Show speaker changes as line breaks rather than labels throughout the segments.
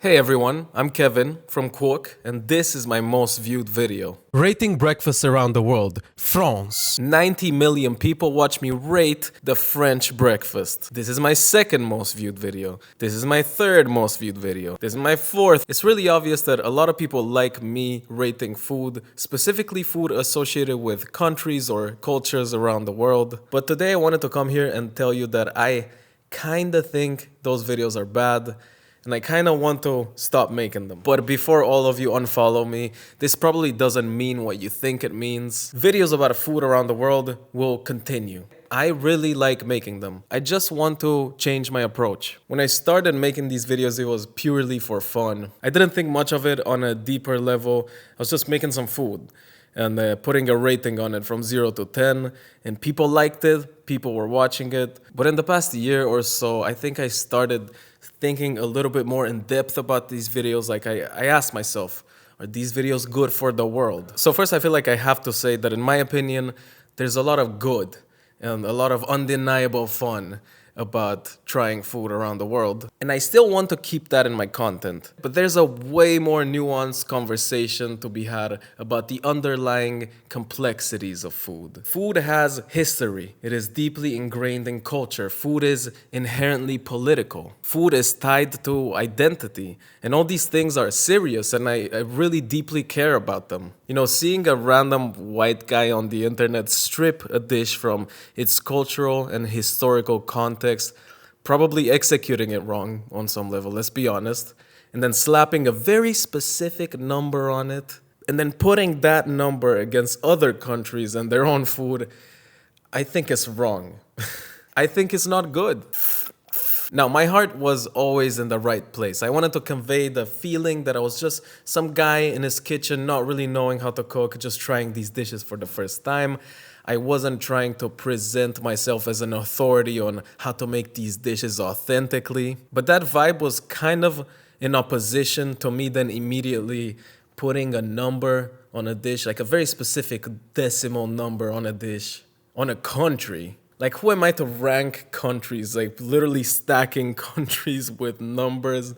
Hey everyone, I'm Kevin from KWOOWK, and this is my most viewed video.
Rating breakfasts around the world. France.
90 million people watch me rate the French breakfast. This is my second most viewed video. This is my third most viewed video. This is my fourth. It's really obvious that a lot of people like me rating food, specifically food associated with countries or cultures around the world. But today I wanted to come here and tell you that I kinda think those videos are bad. And I kind of want to stop making them. But before all of you unfollow me, this probably doesn't mean what you think it means. Videos about food around the world will continue. I really like making them. I just want to change my approach. When I started making these videos, it was purely for fun. I didn't think much of it on a deeper level. I was just making some food and putting a rating on it from 0 to 10, and people liked it, people were watching it. But in the past year or so, I think I started thinking a little bit more in depth about these videos. Like I asked myself, are these videos good for the world? So first, I feel like I have to say that in my opinion, there's a lot of good and a lot of undeniable fun about trying food around the world. And I still want to keep that in my content. But there's a way more nuanced conversation to be had about the underlying complexities of food. Food has history. It is deeply ingrained in culture. Food is inherently political. Food is tied to identity. And all these things are serious, and I really deeply care about them. You know, seeing a random white guy on the internet strip a dish from its cultural and historical context, probably executing it wrong on some level, let's be honest, and then slapping a very specific number on it, and then putting that number against other countries and their own food, I think it's wrong. I think it's not good. Now, my heart was always in the right place. I wanted to convey the feeling that I was just some guy in his kitchen, not really knowing how to cook, just trying these dishes for the first time. I wasn't trying to present myself as an authority on how to make these dishes authentically. But that vibe was kind of in opposition to me then immediately putting a number on a dish, like a very specific decimal number on a dish, on a country. Like, who am I to rank countries? Like, literally stacking countries with numbers.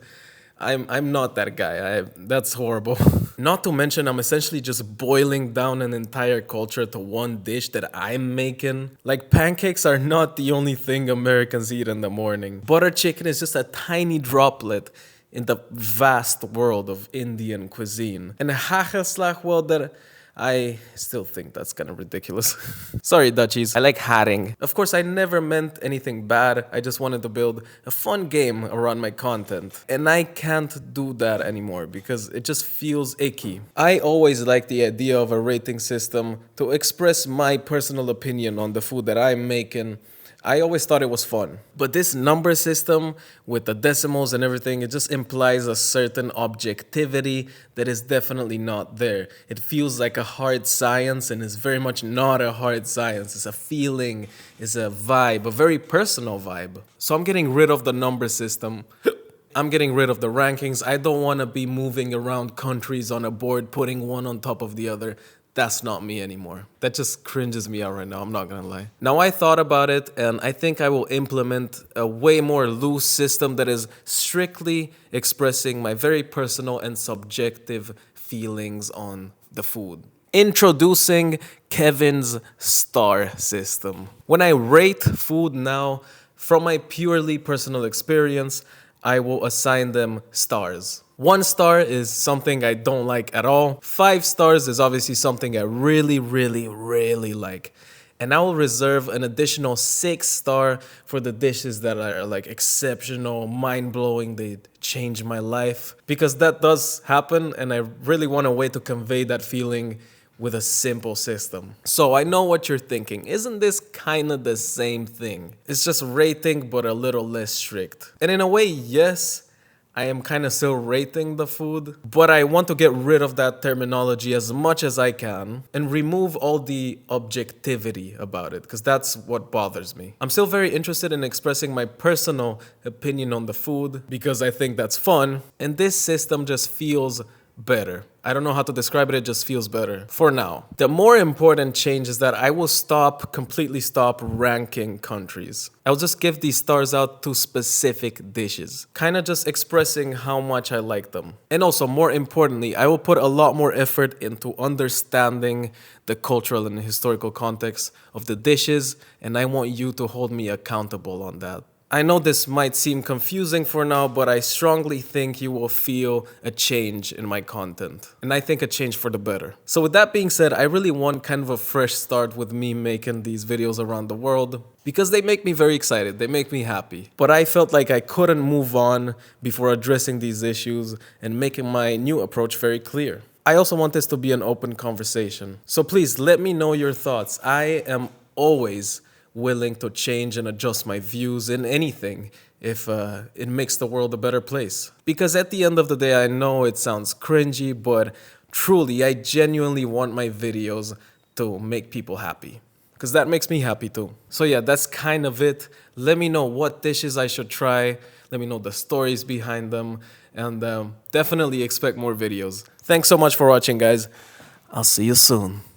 I'm not that guy. That's horrible. Not to mention, I'm essentially just boiling down an entire culture to one dish that I'm making. Like, pancakes are not the only thing Americans eat in the morning. Butter chicken is just a tiny droplet in the vast world of Indian cuisine. And hagelslag, well, that I still think that's kind of ridiculous. Sorry, Dutchies. I like hating. Of course, I never meant anything bad. I just wanted to build a fun game around my content. And I can't do that anymore because it just feels icky. I always liked the idea of a rating system to express my personal opinion on the food that I'm making. I always thought it was fun. But this number system with the decimals and everything, it just implies a certain objectivity that is definitely not there. It feels like a hard science, and it's very much not a hard science. It's a feeling, it's a vibe, a very personal vibe. So I'm getting rid of the number system. I'm getting rid of the rankings. I don't want to be moving around countries on a board, putting one on top of the other. That's not me anymore. That just cringes me out right now, I'm not gonna lie. Now, I thought about it, and I think I will implement a way more loose system that is strictly expressing my very personal and subjective feelings on the food. Introducing Kevin's star system. When I rate food now, from my purely personal experience, I will assign them stars. 1 star is something I don't like at all. 5 stars is obviously something I really, really, really like. And I will reserve an additional 6 star for the dishes that are like exceptional, mind-blowing, they change my life. Because that does happen, and I really want a way to convey that feeling with a simple system. So I know what you're thinking. Isn't this kind of the same thing? It's just rating, but a little less strict. And in a way, yes, I am kind of still rating the food, but I want to get rid of that terminology as much as I can and remove all the objectivity about it, because that's what bothers me. I'm still very interested in expressing my personal opinion on the food because I think that's fun, and this system just feels better. I don't know how to describe it, it just feels better for now. The more important change is that I will completely stop ranking countries. I'll just give these stars out to specific dishes, kind of just expressing how much I like them. And also, more importantly, I will put a lot more effort into understanding the cultural and historical context of the dishes, and I want you to hold me accountable on that. I know this might seem confusing for now, but I strongly think you will feel a change in my content. And I think a change for the better. So with that being said, I really want kind of a fresh start with me making these videos around the world because they make me very excited, they make me happy. But I felt like I couldn't move on before addressing these issues and making my new approach very clear. I also want this to be an open conversation. So please let me know your thoughts. I am always willing to change and adjust my views in anything if it makes the world a better place. Because at the end of the day, I know it sounds cringy, but truly, I genuinely want my videos to make people happy. Because that makes me happy too. So yeah, that's kind of it. Let me know what dishes I should try. Let me know the stories behind them. And definitely expect more videos. Thanks so much for watching, guys. I'll see you soon.